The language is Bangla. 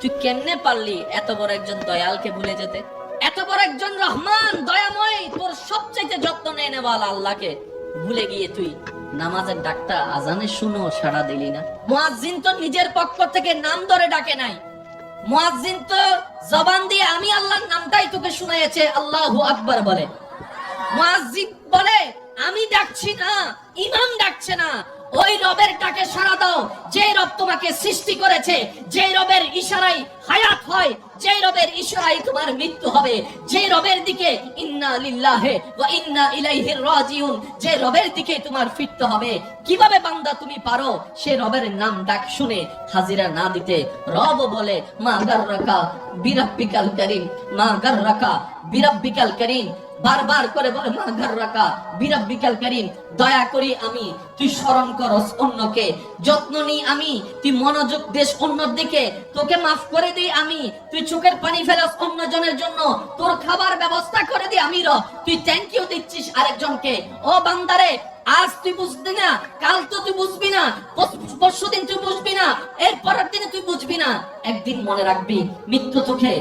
তুই কেমনে পারলি এত বড় একজন দয়ালকে ভুলে যেতে? এত বড় একজন রহমান দয়াময়, তোর সবচাইতে যত্ন নেওয়ালা আল্লাহকে ভুলে গিয়ে তুই নামাজের ডাকটা আজানে শুনো সাড়া দিলি না। মুয়াজ্জিন তো নিজের পক্ষ থেকে নাম ধরে ডাকে নাই, মুয়াজ্জিন তো জবান দিয়ে আমি আল্লাহর নামটাই তোকে শুনাইছে, আল্লাহু আকবার বলে। মুয়াজ্জিন বলে আমি ডাকছি না, ইমাম ডাকছে না। ওই রবের ডাকে সাড়া দাও যে রব তোমাকে সৃষ্টি করেছে, যে রবের ইশারায় হায়াত হয়, যে রবের ইশারায় তোমার মৃত্যু হবে, যে রবের দিকে ইন্না লিল্লাহি ওয়া ইন্না ইলাইহি রাজিউন, যে রবের দিকে তোমার ফিরতে হবে। কিভাবে বান্দা তুমি পারো সে রবের নাম ডাক শুনে হাজিরা না দিতে? রব বলে মা গাররাকা বিরাব্বিকাল কারীম, মা গাররাকা বিরাব্বিকাল কারীম, বারবার করে বলে মা গাররাকা বিরাব্বিকাল কারীম। দয়া করি আমি, তুই স্মরণ করস অন্যকে, যত্ন নি আমি, তুই মনোযোগ দেশ অন্যর দিকে, তোকে মাফ করে দিই আমি, তুই চোখের পানি ফেলাস অন্যজনের জন্য, তোর খাবার ব্যবস্থা করে দিই আমি রব, তুই থ্যাংক ইউ দিচ্ছিস আরেকজনকে। ও বান্দারে, আজ তুই বুঝবি না, কাল তো তুই বুঝবি না, পরশুদিন তুই বুঝবি না, এর পরের দিনে তুই বুঝবি না, একদিন মনে রাখবি মৃত্যু তোকে